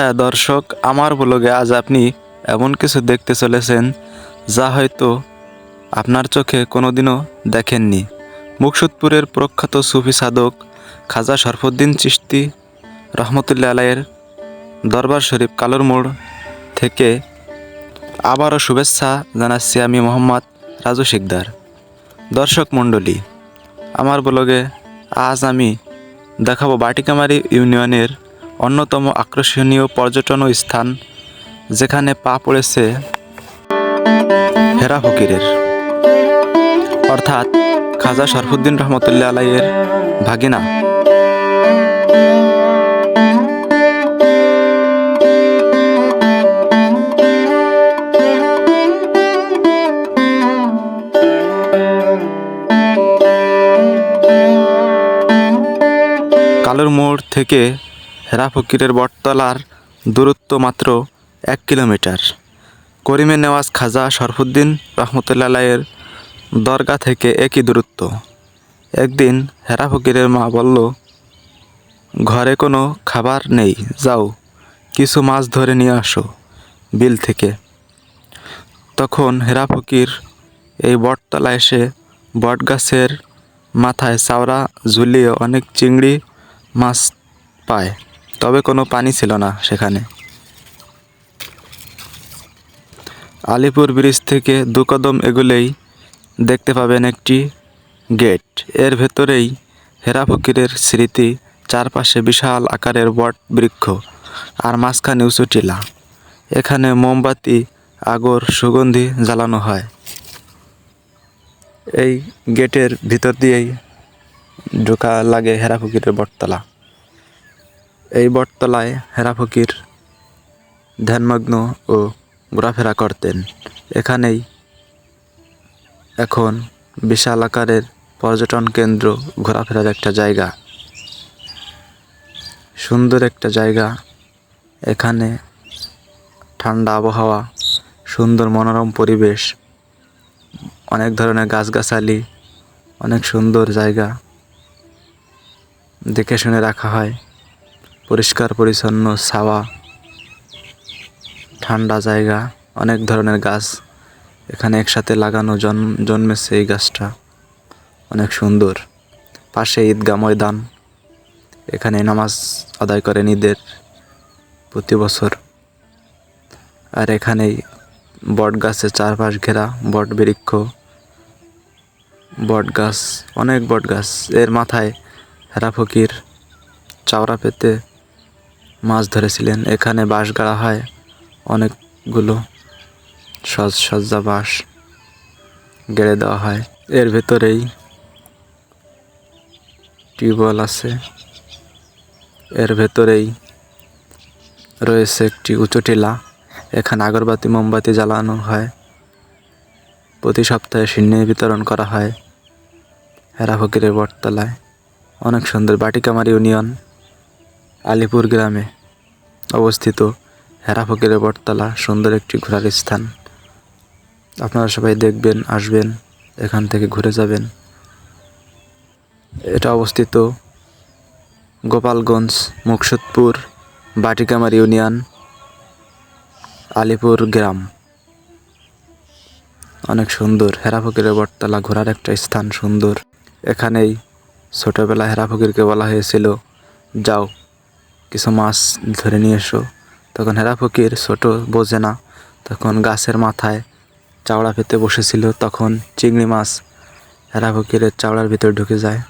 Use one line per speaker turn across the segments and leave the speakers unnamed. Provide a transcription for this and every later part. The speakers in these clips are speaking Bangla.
হ্যাঁ দর্শক, আমার ব্লগে আজ আপনি এমন কিছু দেখতে চলেছেন যা হয়তো আপনার চোখে কোনোদিনও দেখেননি। মুকসুদপুরের প্রখ্যাত সুফি সাধক খাজা শরফুদ্দীন চিশতি রহমতুল্লাহ আলাইয়ের দরবার শরীফ কালোর মোড় থেকে আবারও শুভেচ্ছা জানাচ্ছি আমি মোহাম্মদ রাজু শিকদার। দর্শক মণ্ডলী, আমার ব্লগে আজ আমি দেখাবো বাটিকামারি ইউনিয়নের অন্যতম আকর্ষণীয় পর্যটন স্থান, যেখানে পা পড়েছে হেরা ফকিরের অর্থাৎ খাজা শরফুদ্দীন রহমতুল্লাহ আলাইয়ের ভাগিনা। কালোর মোড় থেকে হেরা ফকিরের বটতলার দূরত্ব মাত্র 1 কিলোমিটার। করিমে নেওয়াজ খাজা শরফুদ্দীন রহমতুল্লাহ আলাইয়ের দরগা থেকে একই দূরত্ব। একদিন হেরা ফকিরের মা বলল, ঘরে কোনো খাবার নেই, যাও কিছু মাছ ধরে নিয়ে আসো বিল থেকে। তখন হেরা ফকির এই বটতলা এসে বটগাছের মাথায় চাওড়া ঝুলিয়ে অনেক চিংড়ি মাছ পায়, তবে কোনো পানি ছিল না সেখানে। আলিপুর ব্রিজ থেকে 2 কদম এগুলেই দেখতে পাবেন একটি গেট। এর ভেতরেই হেরা ফকিরের স্মৃতি। চারপাশে বিশাল আকারের বট বৃক্ষ আর মাঝখানে উঁচু টিলা। এখানে মোমবাতি, আগর, সুগন্ধি জ্বালানো হয়। এই গেটের ভিতর দিয়েই ঢোকা লাগে হেরা ফকিরের বটতলা। এই বটতলায় হেরা ফকির ধ্যানমগ্ন ও ঘোরাফেরা করতেন। এখানেই এখন বিশাল আকারের পর্যটন কেন্দ্র, ঘোরাফেরার একটা জায়গা, সুন্দর একটা জায়গা। এখানে ঠান্ডা আবহাওয়া, সুন্দর মনোরম পরিবেশ, অনেক ধরনের গাছগাছালি, অনেক সুন্দর জায়গা। দেখে শুনে রাখা হয়, পরিষ্কার পরিচ্ছন্ন, ছাওয়া, ঠান্ডা জায়গা, অনেক ধরনের গাছ এখানে একসাথে লাগানো জন্মেছে। এই গাছটা অনেক সুন্দর। পাশে ঈদগাহ ময়দান, এখানে নামাজ আদায় করেন ঈদের প্রতি বছর। আর এখানেই বট গাছের চারপাশ ঘেরা বট বৃক্ষ, বট গাছ, অনেক বট গাছ। এর মাথায় হেরা ফকির চাওড়া পেতে মাছ ধরেছিলেন। এখানে বাঁশ গাড়া হয়, অনেকগুলো সজ্জা বাঁশ গেড়ে দেওয়া হয়। এর ভেতরেই টিউবওয়েল আছে। এর ভেতরেই রয়েছে একটি উঁচু টিলা। এখানে আগরবাতি, মোমবাতি জ্বালানো হয়। প্রতি সপ্তাহে সিন্নি বিতরণ করা হয় হেরা ফকিরের বটতলায়। অনেক সুন্দর। বাটিকামারি ইউনিয়ন, আলিপুর গ্রামে অবস্থিত হেরা ফকিরের বটতলা সুন্দর একটি ঘোরার স্থান। আপনারা সবাই দেখবেন, আসবেন, এখান থেকে ঘুরে যাবেন। এটা অবস্থিত গোপালগঞ্জ, মুকসুদপুর, বাটিকামারি ইউনিয়ন, আলিপুর গ্রাম। অনেক সুন্দর। হেরা ফকিরের বটতলা ঘোরার একটা স্থান, সুন্দর। এখানেই ছোটবেলা হেরা ফকিরকে বলা হয়েছিল, যাও কিছু মাছ ধরে নিয়ে এসো। তখন হেরা ফকির ছোট, বোঝে না, তখন গাছের মাথায় চাওড়া পেতে বসেছিল। তখন চিংড়ি মাছ হেরা ফকিরের চাওড়ার ভিতর ঢুকে যায়।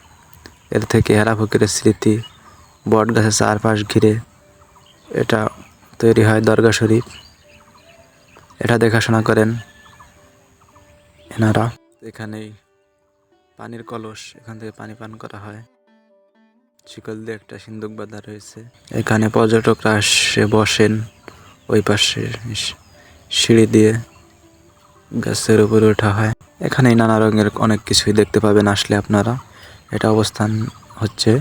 এর থেকে হেরা ফকিরের স্মৃতি, বট গাছের চারপাশ ঘিরে এটা তৈরি হয় দরগা শরীফ। এটা দেখাশোনা করেন এনারা। এখানেই পানির কলস, এখান থেকে পানি পান করা হয়। শিকল দিয়ে একটা সিন্দুক বাঁধা রয়েছে। এখানে পর্যটকরা এসে বসেন। ওই পাশে সিঁড়ি দিয়ে গাছের উপরে ওঠা হয়। এখানেই নানা রঙের অনেক কিছুই দেখতে পাবেন আসলে আপনারা। এটা অবস্থান হচ্ছে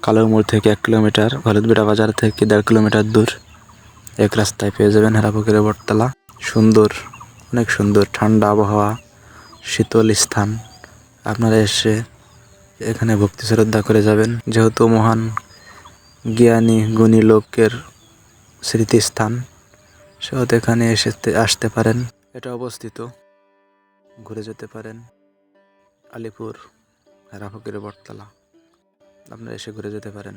কালোর মোড় থেকে 1 কিলোমিটার, হলুদবিড়া বাজার থেকে 1.5 কিলোমিটার দূর। এক রাস্তায় পেয়ে যাবেন হেরা ফকিরের বটতলা। সুন্দর, অনেক সুন্দর, ঠান্ডা আবহাওয়া, শীতল স্থান। আপনারা এসে এখানে ভক্তি শ্রদ্ধা করে যাবেন। যেহেতু মহান জ্ঞানী গুণী লোকের স্মৃতিস্থান, সেহেতু এখানে আসতে পারেন। এটা অবস্থিত, ঘুরে যেতে পারেন আলিপুর হেরা ফকিরের বটতলা, আপনারা এসে ঘুরে যেতে পারেন।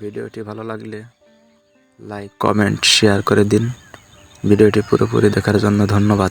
ভিডিওটি ভালো লাগলে লাইক, কমেন্ট, শেয়ার করে দিন। ভিডিওটি পুরোপুরি দেখার জন্য ধন্যবাদ।